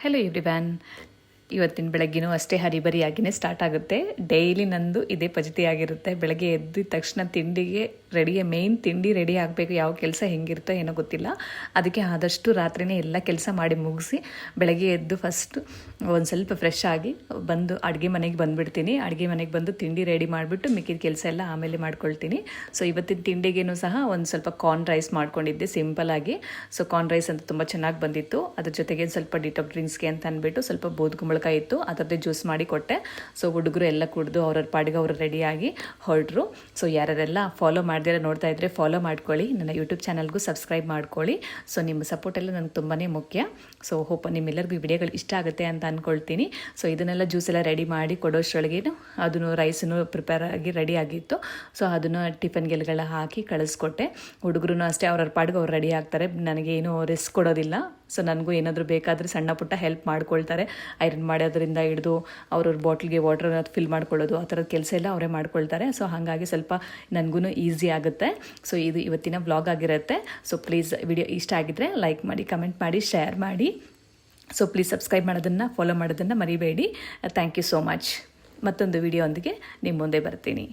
Hello everyone. ಇವತ್ತಿನ ಬೆಳಗ್ಗೆನೂ ಅಷ್ಟೇ ಹರಿಬರಿಯಾಗಿಯೇ start ಆಗುತ್ತೆ. ಡೈಲಿ ನಂದು ಇದೇ ಪಜಿತಿಯಾಗಿರುತ್ತೆ. ಬೆಳಗ್ಗೆ ಎದ್ದ ತಕ್ಷಣ ತಿಂಡಿಗೆ ಮೇಯ್ನ್ ತಿಂಡಿ ರೆಡಿ ಆಗಬೇಕು. ಯಾವ ಕೆಲಸ ಹೆಂಗಿರುತ್ತೋ ಏನೋ ಗೊತ್ತಿಲ್ಲ. ಅದಕ್ಕೆ ಆದಷ್ಟು ರಾತ್ರಿನೇ ಎಲ್ಲ ಕೆಲಸ ಮಾಡಿ ಮುಗಿಸಿ ಬೆಳಗ್ಗೆ ಎದ್ದು ಫಸ್ಟ್ ಒಂದು ಸ್ವಲ್ಪ ಫ್ರೆಶ್ ಆಗಿ ಬಂದು ಅಡುಗೆ ಮನೆಗೆ ಬಂದುಬಿಡ್ತೀನಿ. ಅಡುಗೆ ಮನೆಗೆ ಬಂದು ತಿಂಡಿ ರೆಡಿ ಮಾಡಿಬಿಟ್ಟು ಮಿಕ್ಕಿದ ಕೆಲಸ ಎಲ್ಲ ಆಮೇಲೆ ಮಾಡ್ಕೊಳ್ತೀನಿ. ಸೊ ಇವತ್ತಿನ ತಿಂಡಿಗೇನು ಸಹ ಒಂದು ಸ್ವಲ್ಪ ಕಾರ್ನ್ ರೈಸ್ ಮಾಡ್ಕೊಂಡಿದ್ದೆ ಸಿಂಪಲಾಗಿ. ಸೊ ಕಾರ್ನ್ ರೈಸ್ ಅಂತ ತುಂಬ ಚೆನ್ನಾಗಿ ಬಂದಿತ್ತು. ಅದ್ರ ಜೊತೆಗೆ ಸ್ವಲ್ಪ ಡಿಟಾಕ್ ಡ್ರಿಂಕ್ಸ್ಗೆ ಅಂತ ಅಂದ್ಬಿಟ್ಟು ಸ್ವಲ್ಪ ಬೋದ್ಗುಂಬಳಕಾಯಿ ಇತ್ತು, ಅದರದ್ದೇ ಜ್ಯೂಸ್ ಮಾಡಿ ಕೊಟ್ಟೆ. ಸೊ ಹುಡುಗರು ಎಲ್ಲ ಕುಡಿದು ಅವ್ರವ್ರ ಪಾಡಿಗೆ ಅವರು ರೆಡಿಯಾಗಿ ಹೊರಟರು. ಸೊ ಯಾರೆಲ್ಲ ಫಾಲೋ ಮಾಡ್ದಿರ ನೋಡ್ತಾ ಇದ್ದರೆ ಫಾಲೋ ಮಾಡ್ಕೊಳ್ಳಿ. ನನ್ನ ಯೂಟ್ಯೂಬ್ ಚಾನಲ್ಗೂ ಸಬ್ಸ್ಕ್ರೈಬ್ ಮಾಡ್ಕೊಳ್ಳಿ. ಸೊ ನಿಮ್ಮ ಸಪೋರ್ಟ್ ಎಲ್ಲ ನನಗೆ ತುಂಬಾ ಮುಖ್ಯ. ಸೊ ಹೋಪ್ ನಿಮ್ಮೆಲ್ಲರಿಗೂ ಈ ವಿಡಿಯೋಗಳು ಇಷ್ಟ ಆಗುತ್ತೆ ಅಂತ ಅಂದ್ಕೊಳ್ತೀನಿ. ಸೊ ಇದನ್ನೆಲ್ಲ ಜ್ಯೂಸ್ ಎಲ್ಲ ರೆಡಿ ಮಾಡಿ ಕೊಡೋಷ್ಟರೊಳಗೇನು ಅದನ್ನು ರೈಸನ್ನು ಪ್ರಿಪೇರ್ ಆಗಿ ರೆಡಿ ಆಗಿತ್ತು. ಸೊ ಅದನ್ನು ಟಿಫನ್ಗೆಲ್ಲ ಹಾಕಿ ಕಳಿಸ್ಕೊಟ್ಟೆ. ಹುಡುಗರು ಅಷ್ಟೇ ಅವ್ರವ್ರ ಪಾಡಿಗೆ ಅವ್ರು ರೆಡಿ ಆಗ್ತಾರೆ. ನನಗೇನು ರಿಸ್ಕ್ ಕೊಡೋದಿಲ್ಲ. ಸೊ ನನಗೂ ಏನಾದರೂ ಬೇಕಾದರೆ ಸಣ್ಣ ಪುಟ್ಟ ಹೆಲ್ಪ್ ಮಾಡ್ಕೊಳ್ತಾರೆ. ಐರನ್ ಮಾಡೋದ್ರಿಂದ ಹಿಡಿದು ಅವ್ರವ್ರ ಬಾಟ್ಲಿಗೆ ವಾಟರ್ ಫಿಲ್ ಮಾಡ್ಕೊಳ್ಳೋದು ಆ ಥರದ ಕೆಲಸ ಎಲ್ಲ ಅವರೇ ಮಾಡ್ಕೊಳ್ತಾರೆ. ಸೊ ಹಾಗಾಗಿ ಸ್ವಲ್ಪ ನನಗೂ ಈಸಿ ಆಗುತ್ತೆ. ಸೊ ಇದು ಇವತ್ತಿನ ವ್ಲಾಗ್ ಆಗಿರುತ್ತೆ. ಸೊ ಪ್ಲೀಸ್ ವಿಡಿಯೋ ಇಷ್ಟ ಆಗಿದ್ದರೆ ಲೈಕ್ ಮಾಡಿ, ಕಮೆಂಟ್ ಮಾಡಿ, ಶೇರ್ ಮಾಡಿ. ಸೊ ಪ್ಲೀಸ್ ಸಬ್ಸ್ಕ್ರೈಬ್ ಮಾಡೋದನ್ನು ಫಾಲೋ ಮಾಡೋದನ್ನು ಮರಿಬೇಡಿ. Thank you so much. ಮತ್ತೊಂದು ವಿಡಿಯೋ ಒಂದಿಗೆ ನಿಮ್ಮ ಮುಂದೆ ಬರ್ತೀನಿ.